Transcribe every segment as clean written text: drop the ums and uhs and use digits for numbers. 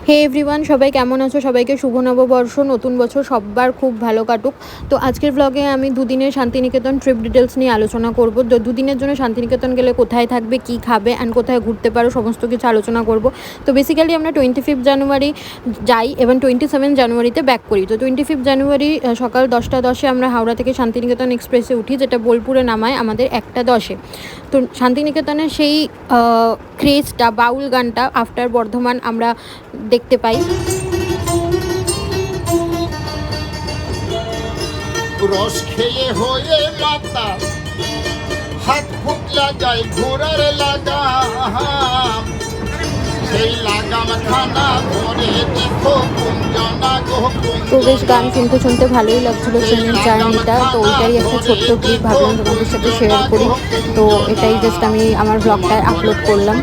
হে everyone, সবাই কেমন আছো? সবাইকে শুভ নববর্ষ, নতুন বছর সবার খুব ভালো কাটুক। তো আজকের ব্লগে আমি দুদিনের শান্তিনিকেতন ট্রিপ ডিটেলস নিয়ে আলোচনা করব। দুদিনের জন্য শান্তিনিকেতন গেলে কোথায় থাকবে, কি খাবে অ্যান্ড কোথায় ঘুরতে পারো, সমস্ত কিছু আলোচনা করব। তো বেসিক্যালি আমরা 25 জানুয়ারি যাই এবং 27 জানুয়ারিতে ব্যাক করি। তো 25 জানুয়ারি সকাল 10টা 10-এ আমরা হাওড়া থেকে শান্তিনিকেতন এক্সপ্রেসে উঠি, যেটা বোলপুরে নামায় আমাদের 1টা 10-এ। তো শান্তিনিকেতনের সেই ক্রেজটা, বাউল গানটা আফটার বর্ধমান আমরা দেখতে পাই। রস খেয়ে হয়ে মাতা হাত ফুট লাগাই ঘোরার লাগাম, সেই লাগাম খানা ধরে দেখো কুঞ্জনা গো। তো বেশ গান শুনতে শুনতে ভালোই লাগছিল ট্রেনের জার্নিটা। তো ওইটাই একটা ছোট্ট ক্লিপ ভাবলাম তোমাদের সাথে শেয়ার করি। তো এটাই জাস্ট আমি আমার ব্লগটায় আপলোড করলাম।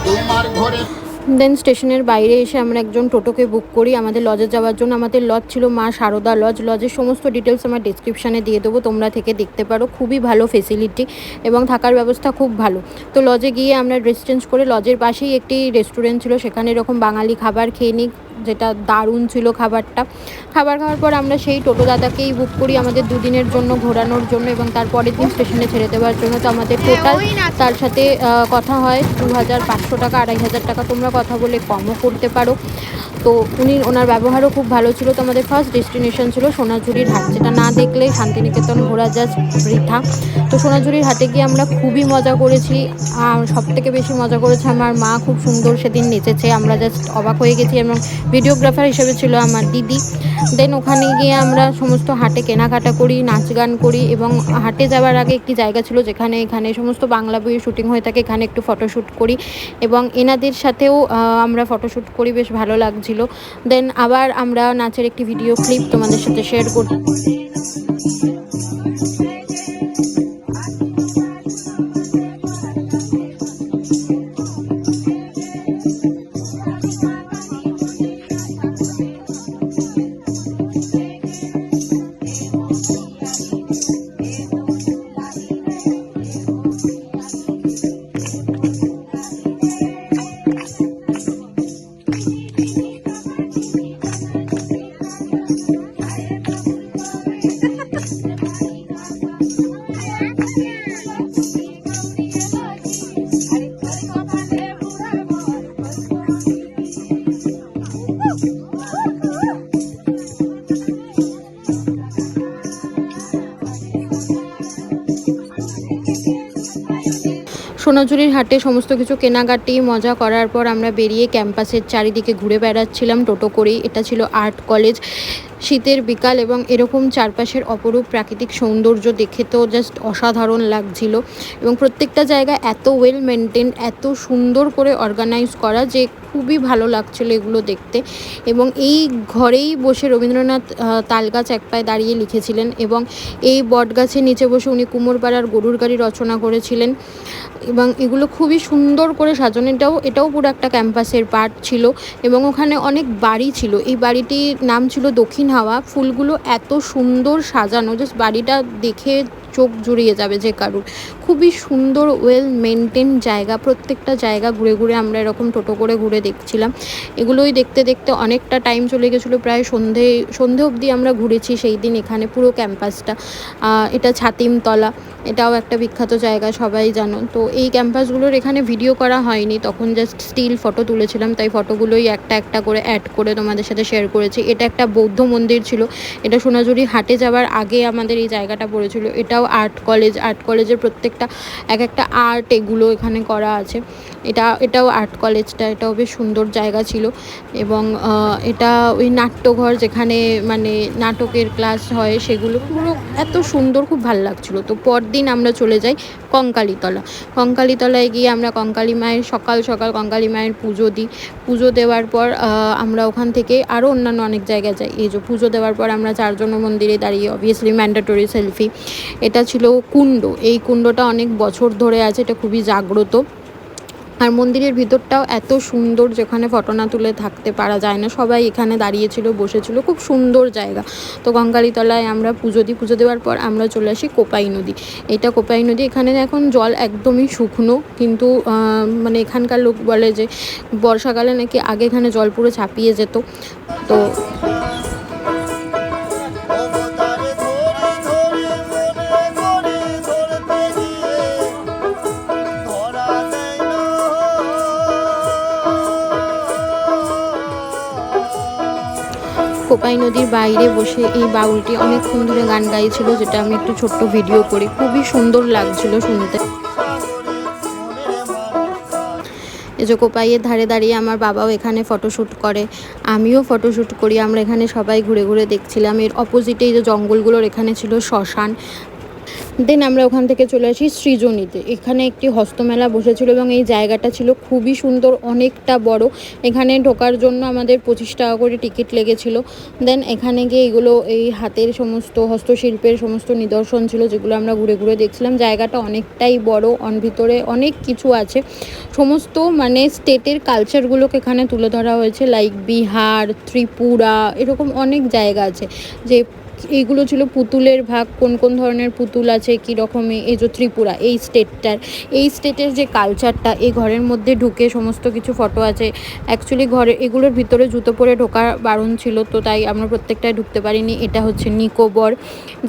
তোমার ঘরে দেন স্টেশনের বাইরে এসে আমরা একজন টোটোকে বুক করি আমাদের লজে যাওয়ার জন্য। আমাদের লজ ছিল মা সারদা লজ। লজের সমস্ত ডিটেলস আমার ডিসক্রিপশানে দিয়ে দেবো, তোমরা থেকে দেখতে পারো। খুবই ভালো ফেসিলিটি এবং থাকার ব্যবস্থা খুব ভালো। তো লজে গিয়ে আমরা ড্রেস চেঞ্জ করে লজের পাশেই একটি রেস্টুরেন্ট ছিল, সেখানে এরকম বাঙালি খাবার খেয়ে নিই, যেটা দারুণ ছিল খাবারটা। খাবার খাওয়ার পর আমরা সেই টোটো দাদাকেই বুক করি আমাদের দুদিনের জন্য ঘোরানোর জন্য এবং তারপরের দিন স্টেশনে ছেড়ে দেওয়ার জন্য। তো আমাদের টোটাল তার সাথে কথা হয় 2500 টাকা, 2500 টাকা। তোমরা কথা বলে কমও করতে পারো। তো ওনার ব্যবহারও খুব ভালো ছিল। তো আমাদের ফার্স্ট ডেস্টিনেশন ছিল সোনাঝুরির হাট, যেটা না দেখলে শান্তিনিকেতন ঘোরা জাস্ট বৃথা। তো সোনাঝুরির হাটে গিয়ে আমরা খুবই মজা করেছি। সব থেকে বেশি মজা করেছে আমার মা, খুব সুন্দর সেদিন নেচেছে, আমরা জাস্ট অবাক হয়ে গেছি। এবং ভিডিওগ্রাফার হিসেবে ছিল আমার দিদি। দেন ওখানে গিয়ে আমরা সমস্ত হাটে কেনাকাটা করি, নাচ গান করি এবং হাটে যাওয়ার আগে একটি জায়গা ছিল যেখানে সমস্ত বাংলা বইয়ের শুটিং হয়ে থাকে, এখানে একটু ফটোশ্যুট করি এবং এনাদের সাথেও আমরা ফটোশ্যুট করি, বেশ ভালো লাগছিল। দেন আবার আমরা নাচের একটি ভিডিও ক্লিপ তোমাদের সাথে শেয়ার করি। সোনাঝুরির হাটে সমস্ত কিছু কেনাকাটি মজা করার পর আমরা বেরিয়ে ক্যাম্পাসের চারিদিকে ঘুরে বেড়াচ্ছিলাম টোটো করেই। এটা ছিল আর্ট কলেজ। শীতের বিকাল এবং এরকম চারপাশের অপরূপ প্রাকৃতিক সৌন্দর্য দেখে তো জাস্ট অসাধারণ লাগছিল এবং প্রত্যেকটা জায়গা এত ওয়েল মেনটেন, এত সুন্দর করে অর্গানাইজ করা যে খুবই ভালো লাগছিল এগুলো দেখতে। এবং এই ঘরেই বসে রবীন্দ্রনাথ তালগাছ এক পায়ে দাঁড়িয়ে লিখেছিলেন এবং এই বটগাছের নিচে বসে উনি কুমোরপাড়ার গরুর গাড়ি রচনা করেছিলেন এবং এগুলো খুবই সুন্দর করে সাজানো। এটাও পুরো একটা ক্যাম্পাসের পার্ট ছিল এবং ওখানে অনেক বাড়ি ছিল। এই বাড়িটির নাম ছিল দক্ষিণ হাওয়া। ফুলগুলো এত সুন্দর সাজানো, জাস্ট বাড়িটা দেখে চোখ জুড়িয়ে যাবে যে কারুর। খুবই সুন্দর ওয়েল মেনটেন জায়গা। প্রত্যেকটা জায়গা ঘুরে ঘুরে আমরা এরকম টোটো করে ঘুরে দেখছিলাম। এগুলোই দেখতে দেখতে অনেকটা টাইম চলে গেছিলো, প্রায় সন্ধে অবধি আমরা ঘুরেছি সেই দিন এখানে পুরো ক্যাম্পাসটা। এটা ছাতিমতলা, এটাও একটা বিখ্যাত জায়গা, সবাই জানো। তো এই ক্যাম্পাসগুলোর এখানে ভিডিও করা হয়নি, তখন জাস্ট স্টিল ফটো তুলেছিলাম, তাই ফটোগুলোই একটা একটা করে অ্যাড করে তোমাদের সাথে শেয়ার করেছি। এটা একটা বৌদ্ধ মন্দির ছিল। এটা সোনাঝুরি হাটে যাওয়ার আগে আমাদের এই জায়গাটা পড়েছিল। এটাও আর্ট কলেজের প্রত্যেকটা একটা আর্ট এগুলো এখানে করা আছে। এটাও আর্ট কলেজটা, এটাও বেশ সুন্দর জায়গা ছিল। এবং এটা ওই নাট্যঘর, যেখানে মানে নাটকের ক্লাস হয়, সেগুলো পুরো এত সুন্দর, খুব ভালো লাগছিলো। তো পরদিন আমরা চলে যাই কঙ্কালীতলায় গিয়ে আমরা কঙ্কালী মায়ের সকাল কঙ্কালী মায়ের পুজো দিই। পুজো দেওয়ার পর আমরা ওখান থেকে আরও অন্যান্য অনেক জায়গায় যাই। এই যে পুজো দেওয়ার পর আমরা চারজন মন্দিরে দাঁড়িয়ে অবভিয়াসলি ম্যান্ডেটরি সেলফি। এটা ছিল কুণ্ড। এই কুণ্ডটা অনেক বছর ধরে আছে, এটা খুবই জাগ্রত। আর মন্দিরের ভিতরটাও এত সুন্দর, যেখানে ফটো না তুলে থাকতে পারা যায় না। সবাই এখানে দাঁড়িয়েছিল, বসেছিল, খুব সুন্দর জায়গা। তো কঙ্কালীতলায় আমরা পুজো দিই, পুজো দেওয়ার পর আমরা চলে আসি কোপাই নদী। এটা কোপাই নদী, এখানে এখন জল একদমই শুকনো, কিন্তু মানে এখানকার লোক বলে যে বর্ষাকালে নাকি আগে এখানে জল পুরো ছাপিয়ে যেত। তো কোপাই নদীর বাইরে বসে এই বাউলটি অনেকক্ষণ ধরে গান গাইছিল, যেটা আমি একটু ছোট্ট ভিডিও করি। খুবই সুন্দর লাগছিল শুনতে। এই যে কোপাইয়ের ধারে দাঁড়িয়ে আমার বাবাও এখানে ফটোশ্যুট করে, আমিও ফটোশ্যুট করি। আমরা এখানে সবাই ঘুরে ঘুরে দেখছিলাম। এর অপোজিটে এই যে জঙ্গলগুলোর এখানে ছিল শ্মশান। দেন আমরা ওখান থেকে চলে আসি সৃজনীতে। এখানে একটি হস্তমেলা বসেছিল এবং এই জায়গাটা ছিল খুবই সুন্দর, অনেকটা বড়। এখানে ঢোকার জন্য আমাদের 25 টাকা করে টিকিট লেগেছিল। দেন এখানে গিয়ে এইগুলো এই হাতের সমস্ত হস্তশিল্পের সমস্ত নিদর্শন ছিল, যেগুলো আমরা ঘুরে ঘুরে দেখছিলাম। জায়গাটা অনেকটাই বড়, ভিতরে অনেক কিছু আছে। সমস্ত মানে স্টেটের কালচারগুলোকে এখানে তুলে ধরা হয়েছে, লাইক বিহার, ত্রিপুরা, এরকম অনেক জায়গা আছে। যে এইগুলো ছিল পুতুলের ভাগ, কোন কোন ধরনের পুতুল আছে, কী রকমই। এই যে ত্রিপুরা, এই স্টেটের যে কালচারটা, এই ঘরের মধ্যে ঢুকে সমস্ত কিছু ফটো আছে। অ্যাকচুয়ালি ঘরে এগুলোর ভিতরে জুতো পরে ঢোকা বারণ ছিল, তো তাই আমরা প্রত্যেকটাই ঢুকতে পারিনি। এটা হচ্ছে নিকোবর।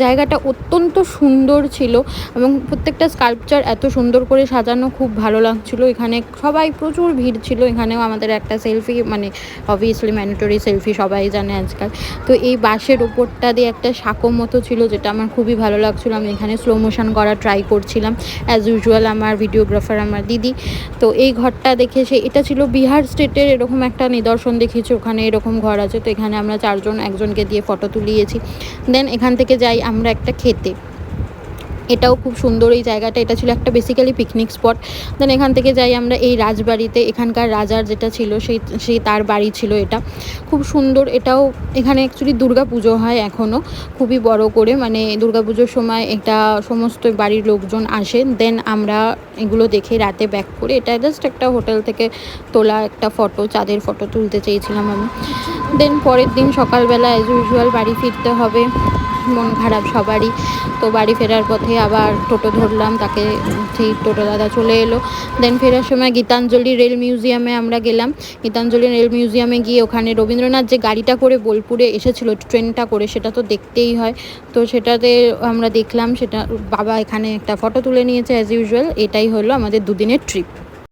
জায়গাটা অত্যন্ত সুন্দর ছিল এবং প্রত্যেকটা স্কাল্পচার এত সুন্দর করে সাজানো, খুব ভালো লাগছিল। এখানে সবাই প্রচুর ভিড় ছিল। এখানেও আমাদের একটা সেলফি, মানে অবভিয়াসলি ম্যান্ডেটরি সেলফি সবাই জানে আজকাল। তো এই বাঁশের ওপরটা দিয়ে একটা সাঁকো মতো ছিল, যেটা আমার খুবই ভালো লাগছিলো। আমি এখানে স্লো মোশন করা ট্রাই করছিলাম, অ্যাজ ইউজুয়াল আমার ভিডিওগ্রাফার আমার দিদি। তো এই ঘরটা দেখে এটা ছিল বিহার স্টেটের এরকম একটা নিদর্শন দেখিয়েছে, ওখানে এরকম ঘর আছে। তো এখানে আমরা 4 জন একজনকে দিয়ে ফটো তুলিয়েছি। দেন এখান থেকে যাই আমরা একটা খেতে। এটাও খুব সুন্দর এই জায়গাটা, এটা ছিল একটা বেসিক্যালি পিকনিক স্পট। দেন এখান থেকে যাই আমরা এই রাজবাড়িতে, এখানকার রাজার যেটা ছিল সেই তার বাড়ি ছিল এটা, খুব সুন্দর। এটাও এখানে অ্যাকচুয়ালি দুর্গা পুজো হয় এখনও খুবই বড় করে, মানে দুর্গা পুজোর সময় এটা সমস্ত বাড়ির লোকজন আসে। দেন আমরা এগুলো দেখে রাতে ব্যাক করে, এটা জাস্ট একটা হোটেল থেকে তোলা একটা ফটো, চাঁদের ফটো তুলতে চেয়েছিলাম আমি। দেন পরের দিন সকালবেলা অ্যাজ ইউজুয়াল বাড়ি ফিরতে হবে, মন খারাপ সবারই। তো বাড়ি ফেরার পথে আবার টোটো ধরলাম, তাকে সেই টোটো দাদা চলে এলো। দেন ফেরার সময় গীতাঞ্জলি রেল মিউজিয়ামে আমরা গেলাম। গীতাঞ্জলি রেল মিউজিয়ামে গিয়ে ওখানে রবীন্দ্রনাথ যে গাড়িটা করে বোলপুরে এসেছিল, ট্রেনটা করে, সেটা তো দেখতেই হয়। তো সেটাতে আমরা দেখলাম, সেটা বাবা এখানে একটা ফটো তুলে নিয়েছে অ্যাজ ইউজুয়াল। এটাই হলো আমাদের 2 দিনের ট্রিপ।